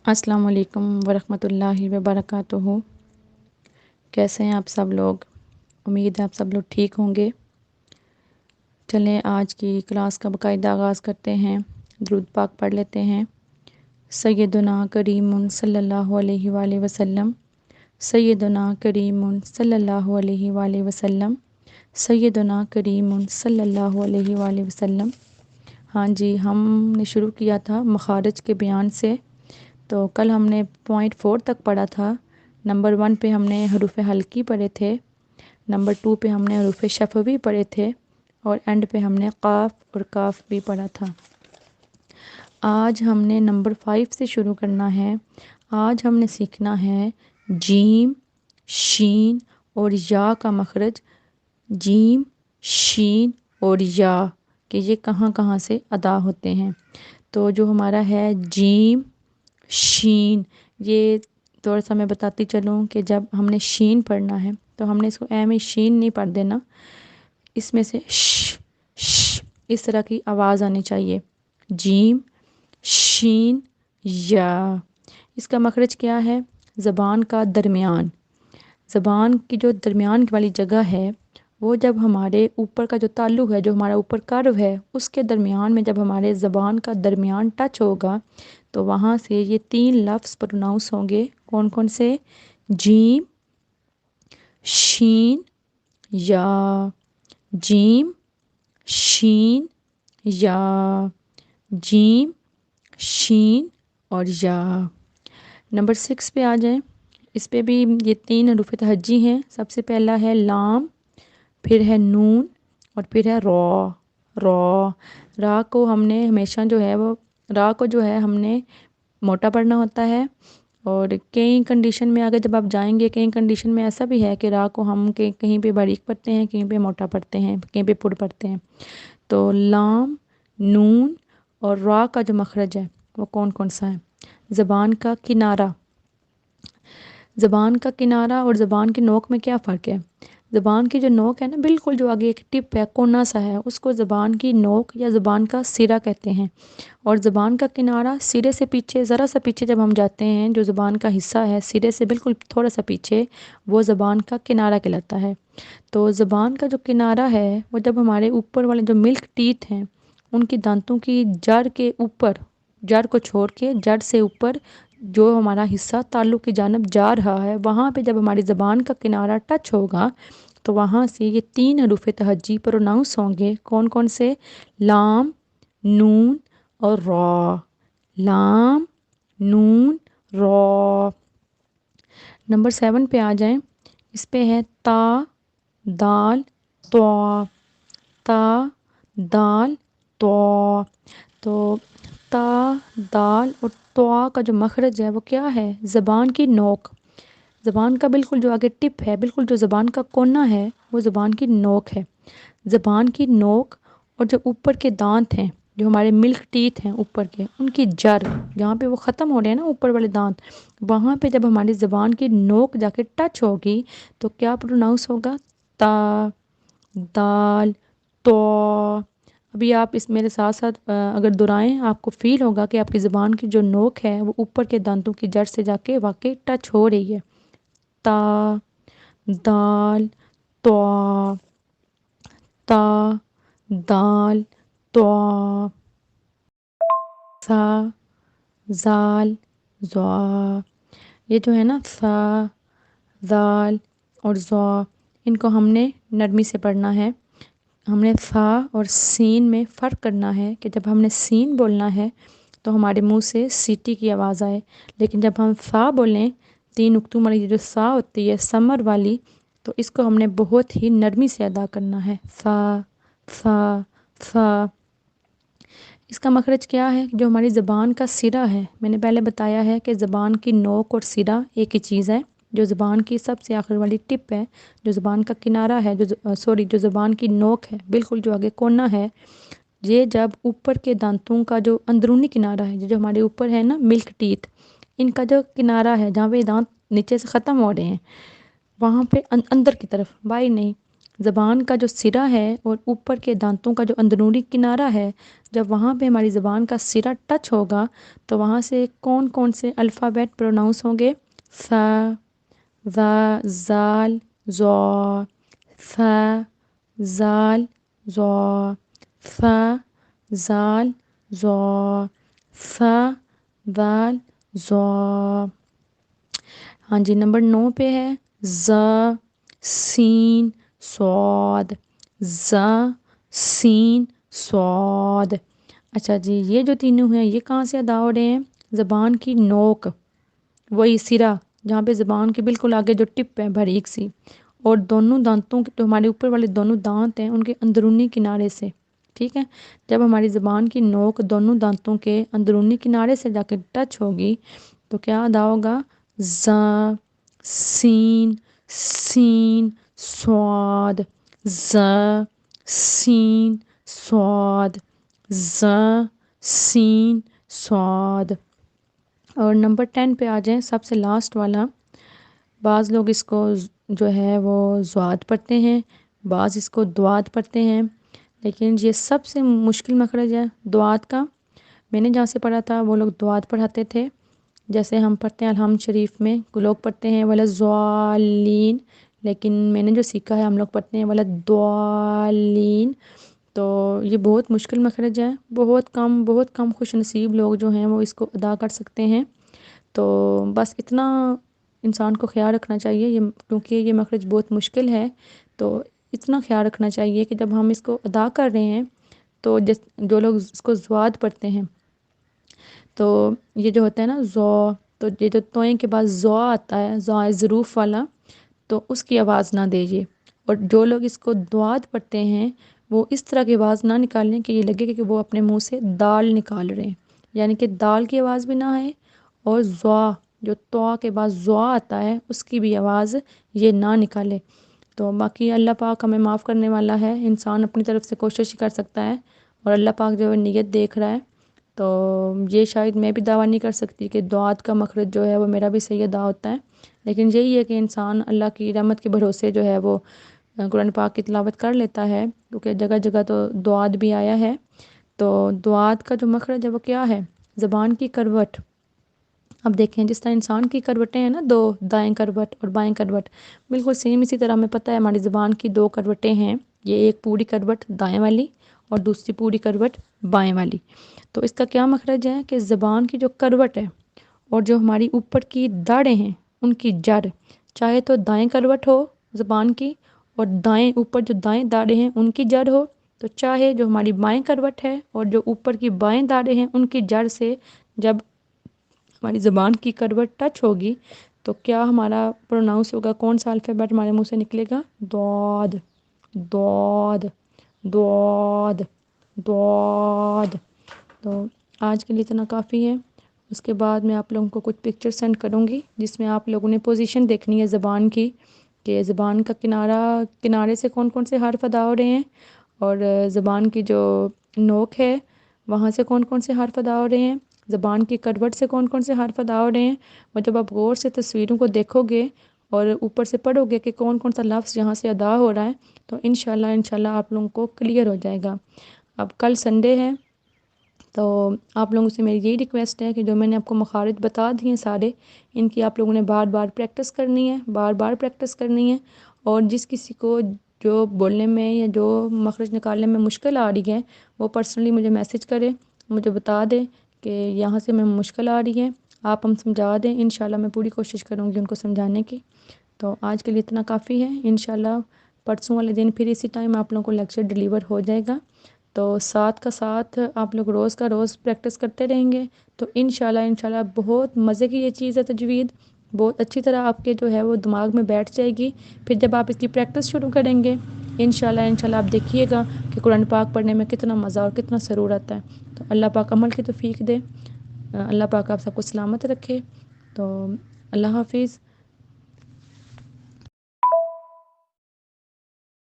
السلام علیکم ورحمۃ اللہ وبرکاتہ۔ کیسے ہیں آپ سب لوگ؟ امید ہے آپ سب لوگ ٹھیک ہوں گے۔ چلیں آج کی کلاس کا باقاعدہ آغاز کرتے ہیں، درود پاک پڑھ لیتے ہیں۔ سیدنا کریم صلی اللہ علیہ وآلہ وسلم، سیدنا کریم صلی اللہ علیہ وآلہ وسلم، سیدنا کریم صلی اللہ علیہ وآلہ وسلم۔ ہاں جی، ہم نے شروع کیا تھا مخارج کے بیان سے، تو کل ہم نے پوائنٹ 4 تک پڑھا تھا۔ نمبر 1 پہ ہم نے حروف حلقی پڑھے تھے، نمبر 2 پہ ہم نے حروف شفوی پڑھے تھے، اور اینڈ پہ ہم نے قاف اور کاف بھی پڑھا تھا۔ آج ہم نے نمبر 5 سے شروع کرنا ہے۔ آج ہم نے سیکھنا ہے جیم، شین اور یا کا مخرج، جیم، شین اور یا کہ یہ کہاں کہاں سے ادا ہوتے ہیں۔ تو جو ہمارا ہے جیم، شین، یہ تھوڑا سا میں بتاتی چلوں کہ جب ہم نے شین پڑھنا ہے تو ہم نے اس کو اے میں شین نہیں پڑھ دینا، اس میں سے ش اس طرح کی آواز آنی چاہیے۔ جیم، شین، یا۔ اس کا مخرج کیا ہے؟ زبان کا درمیان، زبان کی جو درمیان والی جگہ ہے وہ جب ہمارے اوپر کا جو تعلق ہے، جو ہمارا اوپر کرو ہے، اس کے درمیان میں جب ہمارے زبان کا درمیان ٹچ ہوگا تو وہاں سے یہ 3 لفظ پروناؤنس ہوں گے۔ کون کون سے؟ جیم، شین، یا۔ جیم، شین، یا، جیم، شین اور یا۔ نمبر 6 پہ آ جائیں۔ اس پہ بھی یہ 3 حروف تہجی ہیں۔ سب سے پہلا ہے لام، پھر ہے نون اور پھر ہے را۔ را، را کو ہم نے ہمیشہ جو ہے وہ را کو جو ہے ہم نے موٹا پڑھنا ہوتا ہے، اور کئی کنڈیشن میں آگے جب آپ جائیں گے، کئی کنڈیشن میں ایسا بھی ہے کہ را کو ہم کہیں پہ باریک پڑھتے ہیں، کہیں پہ موٹا پڑھتے ہیں، کہیں پہ پر پڑھتے ہیں۔ تو لام، نون اور را کا جو مخرج ہے وہ کون کون سا ہے؟ زبان کا کنارہ، زبان کا کنارہ اور زبان کی نوک میں کیا فرق ہے؟ زبان کی جو نوک ہے نا، بالکل جو آگے ایک ٹپ ہے، کونا سا ہے، اس کو زبان کی نوک یا زبان کا سرا کہتے ہیں، اور زبان کا کنارہ سرے سے پیچھے، ذرا سا پیچھے جب ہم جاتے ہیں، جو زبان کا حصہ ہے سرے سے بالکل تھوڑا سا پیچھے، وہ زبان کا کنارہ کہلاتا ہے۔ تو زبان کا جو کنارہ ہے وہ جب ہمارے اوپر والے جو ملک ٹیتھ ہیں ان کی دانتوں کی جڑ کے اوپر، جڑ کو چھوڑ کے جڑ سے اوپر جو ہمارا حصہ تعلق کی جانب جا رہا ہے، وہاں پہ جب ہماری زبان کا کنارہ ٹچ ہوگا تو وہاں سے یہ 3 حروف تہجی پروناؤنس ہوں گے۔ کون کون سے؟ لام، نون اور را۔ لام، نون، را۔ نمبر 7 پہ آ جائیں۔ اس پہ ہے تا، دال، طا۔ تا، دال، طا۔ تو تا، دال اور طا کا جو مخرج ہے وہ کیا ہے؟ زبان کی نوک، زبان کا بالکل جو آگے ٹپ ہے، بالکل جو زبان کا کونا ہے وہ زبان کی نوک ہے۔ زبان کی نوک اور جو اوپر کے دانت ہیں، جو ہمارے ملک ٹیتھ ہیں اوپر کے، ان کی جڑ جہاں پہ وہ ختم ہو رہے ہیں نا اوپر والے دانت، وہاں پہ جب ہماری زبان کی نوک جا کے ٹچ ہوگی تو کیا پروناؤنس ہوگا؟ تا، دال، طا۔ ابھی آپ اس میرے ساتھ ساتھ اگر دہرائیں، آپ کو فیل ہوگا کہ آپ کی زبان کی جو نوک ہے وہ اوپر کے دانتوں کی جڑ سے جا کے واقعی ٹچ ہو رہی ہے۔ تا، دال، طا، تا، دال، طا۔ سا، زال، زا۔ یہ جو ہے نا سا، زال اور زا، ان کو ہم نے نرمی سے پڑھنا ہے۔ ہم نے سا اور سین میں فرق کرنا ہے کہ جب ہم نے سین بولنا ہے تو ہمارے منہ سے سیٹی کی آواز آئے، لیکن جب ہم سا بولیں، 3 نقطوں والی جو سا ہوتی ہے سمر والی، تو اس کو ہم نے بہت ہی نرمی سے ادا کرنا ہے۔ سا، سا، سا۔ اس کا مخرج کیا ہے؟ جو ہماری زبان کا سرا ہے، میں نے پہلے بتایا ہے کہ زبان کی نوک اور سرا ایک ہی چیز ہے۔ جو زبان کی سب سے آخر والی ٹپ ہے، جو زبان کا کنارہ ہے، جو زبان کی نوک ہے، بالکل جو آگے کونا ہے، یہ جب اوپر کے دانتوں کا جو اندرونی کنارہ ہے، جو ہمارے اوپر ہے نا ملک ٹیتھ، ان کا جو کنارہ ہے جہاں پہ دانت نیچے سے ختم ہو رہے ہیں، وہاں پہ اندر کی طرف، باہر نہیں، زبان کا جو سرا ہے اور اوپر کے دانتوں کا جو اندرونی کنارہ ہے، جب وہاں پہ ہماری زبان کا سرا ٹچ ہوگا تو وہاں سے کون کون سے الفابیٹ پروناؤنس ہوں گے؟ ف، ذ، زال، ذو، ف، زال، ذو، ف، زال، ذو، ف، دال، ذو۔ ہاں جی، نمبر 9 پہ ہے ز، سین، صاد، ز، سین، صاد۔ اچھا جی، یہ جو تینوں ہیں یہ کہاں سے ادا ہو رہے ہیں؟ زبان کی نوک، وہی سرا جہاں پہ زبان کے بالکل آگے جو ٹپ ہے باریک سی، اور دونوں دانتوں کے، جو ہمارے اوپر والے دونوں دانت ہیں ان کے اندرونی کنارے سے، ٹھیک ہے؟ جب ہماری زبان کی نوک دونوں دانتوں کے اندرونی کنارے سے جا کے ٹچ ہوگی تو کیا ادا ہوگا؟ ز، سین، سین، صاد، ز، سین، صاد، ز، سین، صاد۔ اور نمبر 10 پہ آ جائیں، سب سے لاسٹ والا۔ بعض لوگ اس کو جو ہے وہ ضاد پڑھتے ہیں، بعض اس کو دواد پڑھتے ہیں، لیکن یہ سب سے مشکل مخرج ہے دواد کا۔ میں نے جہاں سے پڑھا تھا وہ لوگ دواد پڑھاتے تھے، جیسے ہم پڑھتے ہیں الحمد شریف میں، لوگ پڑھتے ہیں ولضالین، لیکن میں نے جو سیکھا ہے ہم لوگ پڑھتے ہیں ولضالین۔ تو یہ بہت مشکل مخرج ہے، بہت کم خوش نصیب لوگ جو ہیں وہ اس کو ادا کر سکتے ہیں۔ تو بس اتنا انسان کو خیال رکھنا چاہیے، یہ کیونکہ یہ مخرج بہت مشکل ہے، تو اتنا خیال رکھنا چاہیے کہ جب ہم اس کو ادا کر رہے ہیں تو جو لوگ اس کو زواد پڑھتے ہیں تو یہ جو ہوتا ہے نا زو، تو یہ جو توئیں کے بعد زو آتا ہے، زو ظروف والا، تو اس کی آواز نہ دیجیے۔ اور جو لوگ اس کو دواد پڑھتے ہیں وہ اس طرح کی آواز نہ نکالیں کہ یہ لگے کہ وہ اپنے منہ سے دال نکال رہے ہیں، یعنی کہ دال کی آواز بھی نہ آئے، اور زوا جو تو کے بعد زوا آتا ہے اس کی بھی آواز یہ نہ نکالے۔ تو باقی اللہ پاک ہمیں معاف کرنے والا ہے، انسان اپنی طرف سے کوشش ہی کر سکتا ہے، اور اللہ پاک جو ہے نیت دیکھ رہا ہے۔ تو یہ شاید میں بھی دعویٰ نہیں کر سکتی کہ دعات کا مخرج جو ہے وہ میرا بھی صحیح ادا ہوتا ہے، لیکن یہی ہے کہ انسان اللہ کی رحمت کے بھروسے جو ہے وہ قرآن پاک کی تلاوت کر لیتا ہے، کیونکہ جگہ جگہ تو دعات بھی آیا ہے۔ تو دعات کا جو مخرج ہے وہ کیا ہے؟ زبان کی کروٹ۔ اب دیکھیں جس طرح انسان کی کروٹیں ہیں نا، دو، دائیں کروٹ اور بائیں کروٹ، بالکل سیم اسی طرح ہمیں پتہ ہے ہماری زبان کی 2 کروٹیں ہیں، یہ ایک پوری کروٹ دائیں والی اور دوسری پوری کروٹ بائیں والی۔ تو اس کا کیا مخرج ہے کہ زبان کی جو کروٹ ہے اور جو ہماری اوپر کی داڑیں ہیں ان کی جڑ، چاہے تو دائیں کروٹ ہو زبان کی اور دائیں اوپر جو دائیں داڑیں ہیں ان کی جڑ ہو، تو چاہے جو ہماری بائیں کروٹ ہے اور جو اوپر کی بائیں داڑیں ہیں ان کی جڑ سے جب ہماری زبان کی کروٹ ٹچ ہوگی تو کیا ہمارا پروناؤنس ہوگا؟ کون سا الفابیٹ ہمارے منہ سے نکلے گا؟ دعاد، دعاد، دعاد، دعاد۔ تو آج کے لیے اتنا کافی ہے، اس کے بعد میں آپ لوگوں کو کچھ پکچر سینڈ کروں گی جس میں آپ لوگوں نے پوزیشن دیکھنی ہے زبان کی، کہ زبان کا کنارے سے کون کون سے حرف ادا ہو رہے ہیں، اور زبان کی جو نوک ہے وہاں سے کون کون سے حرف ادا ہو رہے ہیں، زبان کی کروٹ سے کون کون سے حرف ادا ہو رہے ہیں۔ اور جب آپ غور سے تصویروں کو دیکھو گے اور اوپر سے پڑھو گے کہ کون کون سا لفظ یہاں سے ادا ہو رہا ہے تو انشاءاللہ آپ لوگوں کو کلیئر ہو جائے گا۔ اب کل سنڈے ہے تو آپ لوگوں سے میری یہی ریکویسٹ ہے کہ جو میں نے آپ کو مخارج بتا دیے ہیں سارے، ان کی آپ لوگوں نے بار بار پریکٹس کرنی ہے، بار بار پریکٹس کرنی ہے، اور جس کسی کو جو بولنے میں یا جو مخرج نکالنے میں مشکل آ رہی ہے وہ پرسنلی مجھے میسج کرے، مجھے بتا دے کہ یہاں سے میں مشکل آ رہی ہے، آپ ہم سمجھا دیں، انشاءاللہ میں پوری کوشش کروں گی ان کو سمجھانے کی۔ تو آج کے لیے اتنا کافی ہے، انشاءاللہ پرسوں والے دن پھر اسی ٹائم آپ لوگوں کو لیکچر ڈیلیور ہو جائے گا۔ تو ساتھ کا ساتھ آپ لوگ روز کا روز پریکٹس کرتے رہیں گے تو انشاءاللہ بہت مزے کی یہ چیز ہے تجوید، بہت اچھی طرح آپ کے جو ہے وہ دماغ میں بیٹھ جائے گی۔ پھر جب آپ اس کی پریکٹس شروع کریں گے انشاءاللہ آپ دیکھیے گا کہ قرآن پاک پڑھنے میں کتنا مزہ اور کتنا سرور آتا ہے۔ تو اللہ پاک عمل کی توفیق دے، اللہ پاک آپ سب کو سلامت رکھے۔ تو اللہ حافظ۔